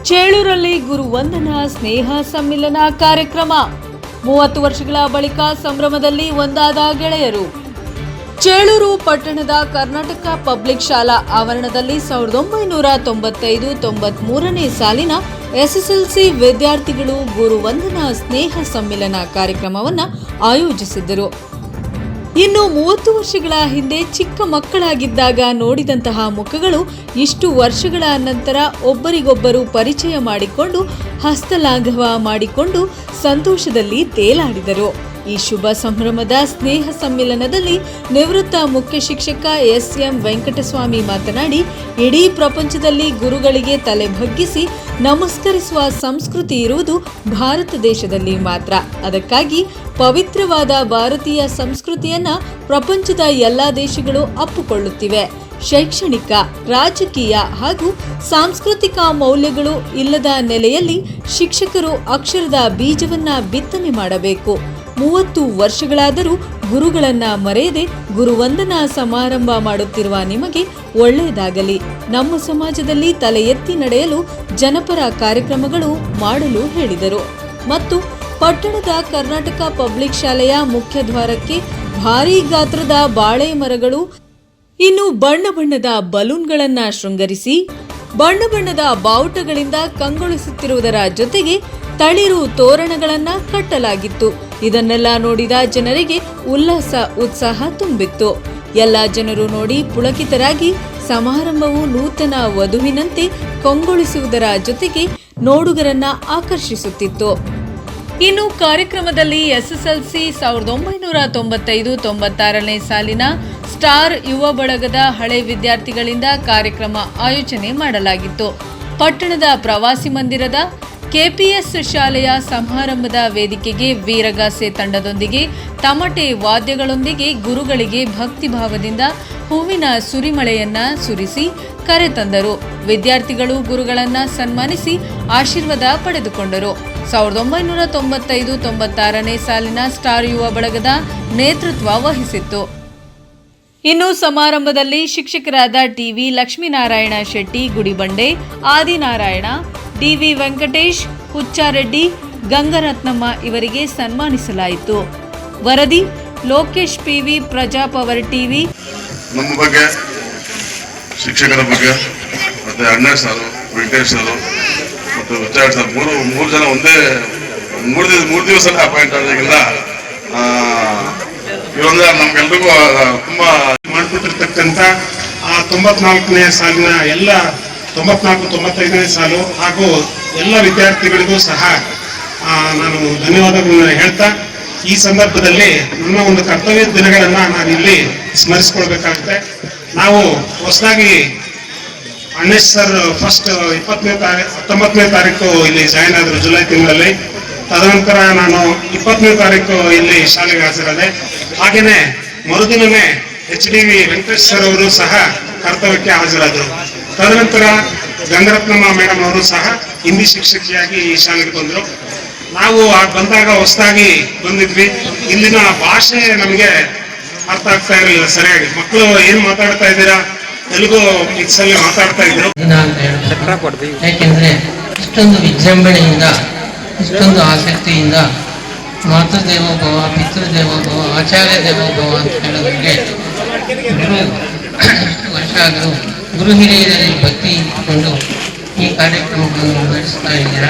ಚೇಳೂರಲ್ಲಿ ಗುರುವಂದನಾ ಸ್ನೇಹ ಸಮ್ಮಿಲನ ಕಾರ್ಯಕ್ರಮ. 30 ವರ್ಷಗಳ ಬಳಿಕ ಸಂಭ್ರಮದಲ್ಲಿ ಒಂದಾದ ಗೆಳೆಯರು. ಚೇಳೂರು ಪಟ್ಟಣದ ಕರ್ನಾಟಕ ಪಬ್ಲಿಕ್ ಶಾಲಾ ಆವರಣದಲ್ಲಿ 1995-93ನೇ ಸಾಲಿನ ಎಸ್ಎಸ್ಎಲ್ಸಿ ವಿದ್ಯಾರ್ಥಿಗಳು ಗುರುವಂದನಾ ಸ್ನೇಹ ಸಮ್ಮಿಲನ ಕಾರ್ಯಕ್ರಮವನ್ನು ಆಯೋಜಿಸಿದ್ದರು. ಇನ್ನು 30 ವರ್ಷಗಳ ಹಿಂದೆ ಚಿಕ್ಕ ಮಕ್ಕಳಾಗಿದ್ದಾಗ ನೋಡಿದಂತಹ ಮುಖಗಳು ಇಷ್ಟು ವರ್ಷಗಳ ನಂತರ ಒಬ್ಬರಿಗೊಬ್ಬರು ಪರಿಚಯ ಮಾಡಿಕೊಂಡು ಹಸ್ತಲಾಘವ ಮಾಡಿಕೊಂಡು ಸಂತೋಷದಲ್ಲಿ ತೇಲಾಡಿದರು. ಈ ಶುಭ ಸಂಭ್ರಮದ ಸ್ನೇಹ ಸಮ್ಮಿಲನದಲ್ಲಿ ನಿವೃತ್ತ ಮುಖ್ಯ ಶಿಕ್ಷಕ ಎಸ್.ಎಂ. ವೆಂಕಟಸ್ವಾಮಿ ಮಾತನಾಡಿ, ಇಡೀ ಪ್ರಪಂಚದಲ್ಲಿ ಗುರುಗಳಿಗೆ ತಲೆ ಬಗ್ಗಿಸಿ ನಮಸ್ಕರಿಸುವ ಸಂಸ್ಕೃತಿ ಇರುವುದು ಭಾರತ ದೇಶದಲ್ಲಿ ಮಾತ್ರ. ಅದಕ್ಕಾಗಿ ಪವಿತ್ರವಾದ ಭಾರತೀಯ ಸಂಸ್ಕೃತಿಯನ್ನ ಪ್ರಪಂಚದ ಎಲ್ಲ ದೇಶಗಳು ಅಪ್ಪಿಕೊಳ್ಳುತ್ತಿವೆ. ಶೈಕ್ಷಣಿಕ, ರಾಜಕೀಯ ಹಾಗೂ ಸಾಂಸ್ಕೃತಿಕ ಮೌಲ್ಯಗಳು ಇಲ್ಲದ ನೆಲೆಯಲ್ಲಿ ಶಿಕ್ಷಕರು ಅಕ್ಷರದ ಬೀಜವನ್ನ ಬಿತ್ತನೆ ಮಾಡಬೇಕು. 30 ವರ್ಷಗಳಾದರೂ ಗುರುಗಳನ್ನ ಮರೆಯದೆ ಗುರುವಂದನಾ ಸಮಾರಂಭ ಮಾಡುತ್ತಿರುವ ನಿಮಗೆ ಒಳ್ಳೆಯದಾಗಲಿ. ನಮ್ಮ ಸಮಾಜದಲ್ಲಿ ತಲೆ ಎತ್ತಿ ನಡೆಯಲು ಜನಪರ ಕಾರ್ಯಕ್ರಮಗಳು ಮಾಡಲು ಹೇಳಿದರು. ಮತ್ತು ಪಟ್ಟಣದ ಕರ್ನಾಟಕ ಪಬ್ಲಿಕ್ ಶಾಲೆಯ ಮುಖ್ಯ ದ್ವಾರಕ್ಕೆ ಭಾರೀ ಗಾತ್ರದ ಬಾಳೆ ಮರಗಳು, ಇನ್ನು ಬಣ್ಣ ಬಣ್ಣದ ಬಲೂನ್ಗಳನ್ನ ಶೃಂಗರಿಸಿ ಬಣ್ಣ ಬಣ್ಣದ ಬಾವುಟಗಳಿಂದ ಕಂಗೊಳಿಸುತ್ತಿರುವುದರ ಜೊತೆಗೆ ತಳಿರು ತೋರಣಗಳನ್ನ ಕಟ್ಟಲಾಗಿತ್ತು. ಇದನ್ನೆಲ್ಲ ನೋಡಿದ ಜನರಿಗೆ ಉಲ್ಲಾಸ, ಉತ್ಸಾಹ ತುಂಬಿತ್ತು. ಎಲ್ಲ ಜನರು ನೋಡಿ ಪುಳಕಿತರಾಗಿ ಸಮಾರಂಭವು ನೂತನ ವಧುವಿನಂತೆ ಕಂಗೊಳಿಸುವುದರ ಜೊತೆಗೆ ನೋಡುಗರನ್ನ ಆಕರ್ಷಿಸುತ್ತಿತ್ತು. ಇನ್ನು ಕಾರ್ಯಕ್ರಮದಲ್ಲಿ ಎಸ್ಎಸ್ಎಲ್ಸಿ 1995-96ನೇ ಸಾಲಿನ ಸ್ಟಾರ್ ಯುವ ಬಳಗದ ಹಳೆ ವಿದ್ಯಾರ್ಥಿಗಳಿಂದ ಕಾರ್ಯಕ್ರಮ ಆಯೋಜನೆ ಮಾಡಲಾಗಿತ್ತು. ಪಟ್ಟಣದ ಪ್ರವಾಸಿ ಮಂದಿರದ ಕೆಪಿಎಸ್ ಶಾಲೆಯ ಸಮಾರಂಭದ ವೇದಿಕೆಗೆ ವೀರಗಾಸೆ ತಂಡದೊಂದಿಗೆ ತಮಟೆ ವಾದ್ಯಗಳೊಂದಿಗೆ ಗುರುಗಳಿಗೆ ಭಕ್ತಿಭಾವದಿಂದ ಹೂವಿನ ಸುರಿಮಳೆಯನ್ನ ಸುರಿಸಿ ಕರೆತಂದರು. ವಿದ್ಯಾರ್ಥಿಗಳು ಗುರುಗಳನ್ನ ಸನ್ಮಾನಿಸಿ ಆಶೀರ್ವಾದ ಪಡೆದುಕೊಂಡರು. 1995-96ನೇ ಸಾಲಿನ ಸ್ಟಾರ್ ಯುವ ಬಳಗದ ನೇತೃತ್ವ ವಹಿಸಿತ್ತು. ಇನ್ನು ಸಮಾರಂಭದಲ್ಲಿ ಶಿಕ್ಷಕರಾದ ಟಿವಿ ಲಕ್ಷ್ಮೀನಾರಾಯಣ ಶೆಟ್ಟಿ ಗುಡಿಬಂಡೆ, ಆದಿನಾರಾಯಣ, ಡಿವಿ ವೆಂಕಟೇಶ್, ಹುಚ್ಚಾರೆಡ್ಡಿ, ಗಂಗರತ್ನಮ್ಮ ಇವರಿಗೆ ಸನ್ಮಾನಿಸಲಾಯಿತು. ವರದಿ ಲೋಕೇಶ್ ಪಿವಿ, ಪ್ರಜಾಪವರ್ ಟಿವಿ. ನಮ್ಮ ಬಗ್ಗೆ, ಶಿಕ್ಷಕರ ಬಗ್ಗೆ, ಮತ್ತೆ ಅಣ್ಣ ಸಾರು, ವೆಂಕಟೇಶ್ ಸಾರು ಮತ್ತು ಹುಚ್ಚಾರೆಡ್ಡಿ ಸರ್ ಮೂರು ಜನ ಒಂದೇ ಮೂರು ದಿವಸ ಅಪಾಯಿಂಟ್ ಆದಾಗಿಂದ ಇವೊಂದು ನಮ್ಗೆಲ್ರಿಗೂ ತುಂಬಾ ಮಾಡಿಬಿಟ್ಟಿರ್ತಕ್ಕಂಥ ಆ 94ನೇ ಸಾಲಿನ ಎಲ್ಲ 94-95ನೇ ಸಾಲು ಹಾಗೂ ಎಲ್ಲ ವಿದ್ಯಾರ್ಥಿಗಳಿಗೂ ಸಹ ನಾನು ಧನ್ಯವಾದಗಳನ್ನ ಹೇಳ್ತಾ, ಈ ಸಂದರ್ಭದಲ್ಲಿ ನನ್ನ ಒಂದು ಕರ್ತವ್ಯ ದಿನಗಳನ್ನ ನಾನು ಇಲ್ಲಿ ಸ್ಮರಿಸ್ಕೊಳ್ಬೇಕಾಗುತ್ತೆ. ನಾವು ಹೊಸದಾಗಿ ಅಣ್ಣೇಶ್ ಸರ್ ಫಸ್ಟ್ 19ನೇ ತಾರೀಕು ಇಲ್ಲಿ ಜಾಯಿನ್ ಆದರು, ಜುಲೈ ತಿಂಗಳಲ್ಲಿ. ತದನಂತರ ನಾನು 20ನೇ ತಾರೀಕು ಇಲ್ಲಿ ಶಾಲೆಗೆ ಹಾಜರಾದೆ. ಹಾಗೇನೆ ಮರುದಿನವೇ HDV ವೆಂಕಟೇಶ್ ಸರ್ ಅವರು ಸಹ ಕರ್ತವ್ಯಕ್ಕೆ ಹಾಜರಾದರು. ತದನಂತರ ಗಂಗರತ್ನಮ್ಮ ಮೇಡಮ್ ಅವರು ಸಹ ಹಿಂದಿ ಶಿಕ್ಷಕಿಯಾಗಿ ಈ ಶಾಲೆಗೆ ಬಂದರು. ನಾವು ಬಂದಾಗ ಹೊಸದಾಗಿ ಬಂದಿದ್ವಿ. ಇಲ್ಲಿನ ಭಾಷೆ ನಮಗೆ ಅರ್ಥ ಆಗ್ತಾ ಇರಲಿಲ್ಲ ಸರಿಯಾಗಿ. ಮಕ್ಕಳು ಏನ್ ಮಾತಾಡ್ತಾ ಇದ್ದೀರಾ, ತೆಲುಗು ಮಿಕ್ಸ್ ಅಲ್ಲಿ ಮಾತಾಡ್ತಾ ಇದ್ರು. ಯಾಕೆಂದ್ರೆ ಇಷ್ಟೊಂದು ವಿಜೃಂಭಣೆಯಿಂದ, ಇಷ್ಟೊಂದು ಆಸಕ್ತಿಯಿಂದ ಮಾತೃದೇವೋಭವ, ಪಿತೃದೇವೋಭವ, ಆಚಾರ್ಯ ದೇವೋಭವ ಅಂತ ಹೇಳೋದಕ್ಕೆ ವರ್ಷ ಆದರೂ ಗುರು ಹಿರಿಯರಲ್ಲಿ ಭಕ್ತಿ ಇಟ್ಟುಕೊಂಡು ಈ ಕಾರ್ಯಕ್ರಮವನ್ನು ನಡೆಸ್ತಾ ಇದ್ದೀರಾ.